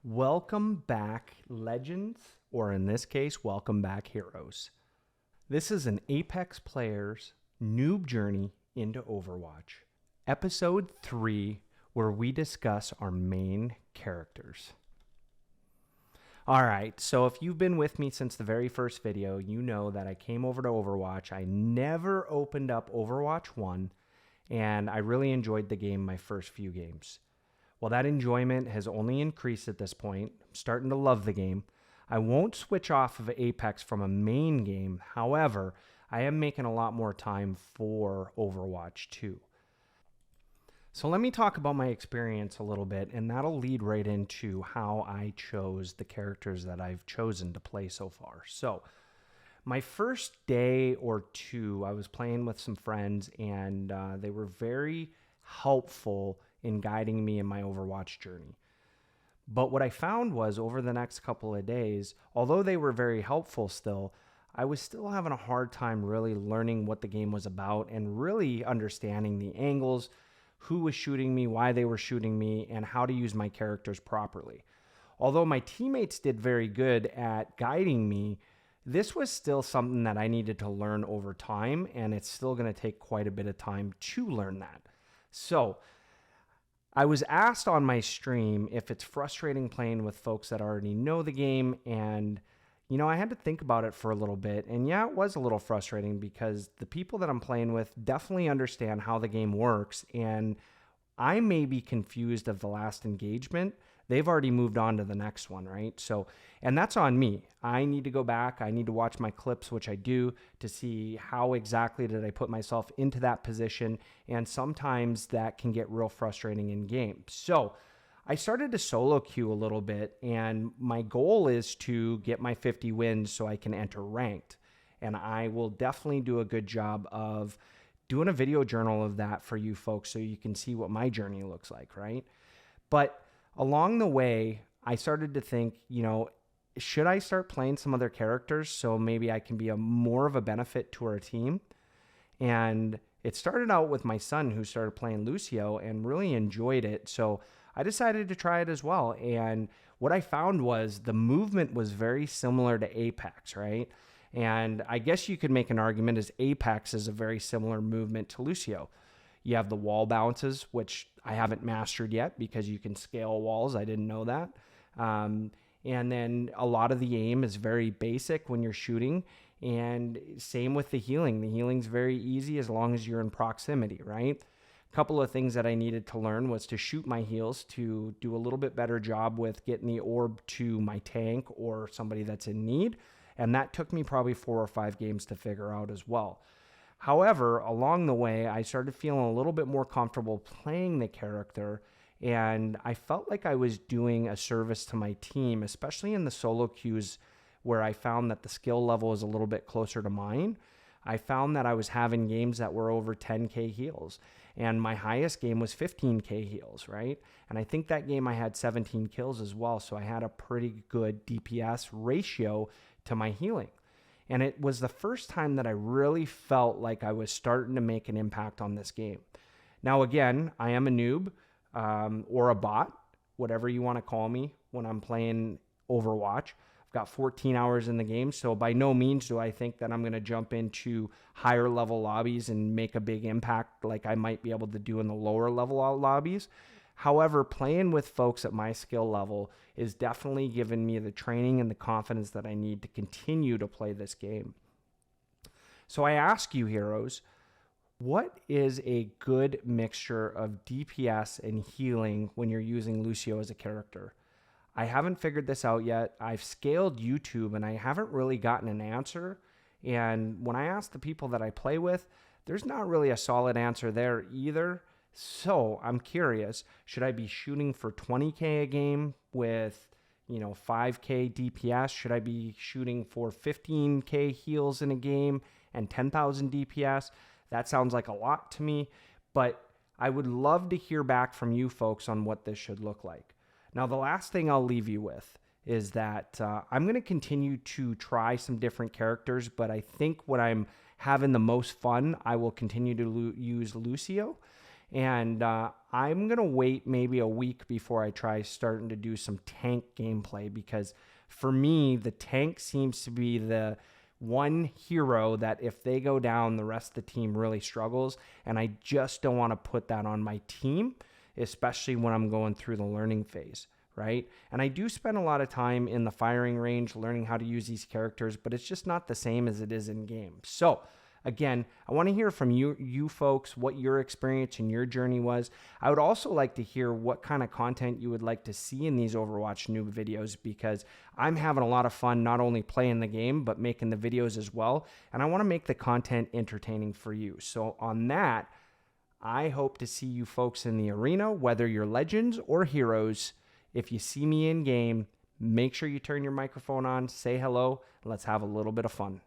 Welcome back, legends, or in this case, welcome back, heroes. This is an Apex player's noob journey into Overwatch, episode 3, where we discuss our main characters. Alright, so if you've been with me since the very first video, you know that I came over to Overwatch. I never opened up Overwatch 1, and I really enjoyed the game my first few games. Well, that enjoyment has only increased at this point. I'm starting to love the game. I won't switch off of Apex from a main game. However, I am making a lot more time for Overwatch 2. So let me talk about my experience a little bit, and that'll lead right into how I chose the characters that I've chosen to play so far. So my first day or two, I was playing with some friends, and they were very helpful in guiding me in my Overwatch journey. But what I found was over the next couple of days, although they were very helpful still, I was still having a hard time really learning what the game was about and really understanding the angles, who was shooting me, why they were shooting me, and how to use my characters properly. Although my teammates did very good at guiding me, this was still something that I needed to learn over time, and it's still going to take quite a bit of time to learn that. So I was asked on my stream if it's frustrating playing with folks that already know the game, and I had to think about it for a little bit. And yeah, it was a little frustrating because the people that I'm playing with definitely understand how the game works, and I may be confused of the last engagement. They've already moved on to the next one, right? So, and that's on me. I need to go back. I need to watch my clips, which I do, to see how exactly did I put myself into that position. And sometimes that can get real frustrating in game. So I started to solo queue a little bit, and my goal is to get my 50 wins so I can enter ranked. And I will definitely do a good job of doing a video journal of that for you folks so you can see what my journey looks like, right? But along the way, I started to think, should I start playing some other characters so maybe I can be more of a benefit to our team? And it started out with my son, who started playing Lucio and really enjoyed it. So I decided to try it as well. And what I found was the movement was very similar to Apex, right? And I guess you could make an argument as Apex is a very similar movement to Lucio. You have the wall bounces, which I haven't mastered yet because you can scale walls. I didn't know that. And then a lot of the aim is very basic when you're shooting. And same with the healing. The healing's very easy as long as you're in proximity, right? A couple of things that I needed to learn was to shoot my heals, to do a little bit better job with getting the orb to my tank or somebody that's in need. And that took me probably 4 or 5 games to figure out as well. However, along the way, I started feeling a little bit more comfortable playing the character, and I felt like I was doing a service to my team, especially in the solo queues where I found that the skill level is a little bit closer to mine. I found that I was having games that were over 10K heals, and my highest game was 15K heals, right? And I think that game I had 17 kills as well, so I had a pretty good DPS ratio to my healing. And it was the first time that I really felt like I was starting to make an impact on this game. Now, again, I am a noob or a bot, whatever you want to call me when I'm playing Overwatch. I've got 14 hours in the game, so by no means do I think that I'm going to jump into higher level lobbies and make a big impact like I might be able to do in the lower level lobbies. However, playing with folks at my skill level is definitely giving me the training and the confidence that I need to continue to play this game. So I ask you, heroes, what is a good mixture of DPS and healing when you're using Lucio as a character? I haven't figured this out yet. I've scaled YouTube and I haven't really gotten an answer. And when I ask the people that I play with, there's not really a solid answer there either. So I'm curious, should I be shooting for 20K a game with, 5K DPS? Should I be shooting for 15K heals in a game and 10,000 DPS? That sounds like a lot to me, but I would love to hear back from you folks on what this should look like. Now, the last thing I'll leave you with is that I'm going to continue to try some different characters, but I think when I'm having the most fun, I will continue to use Lucio. And I'm going to wait maybe a week before I try starting to do some tank gameplay, because for me, the tank seems to be the one hero that if they go down, the rest of the team really struggles. And I just don't want to put that on my team, especially when I'm going through the learning phase, right? And I do spend a lot of time in the firing range learning how to use these characters, but it's just not the same as it is in game. So again, I want to hear from you folks, what your experience and your journey was. I would also like to hear what kind of content you would like to see in these Overwatch Noob videos, because I'm having a lot of fun not only playing the game, but making the videos as well. And I want to make the content entertaining for you. So on that, I hope to see you folks in the arena, whether you're legends or heroes. If you see me in game, make sure you turn your microphone on, say hello, and let's have a little bit of fun.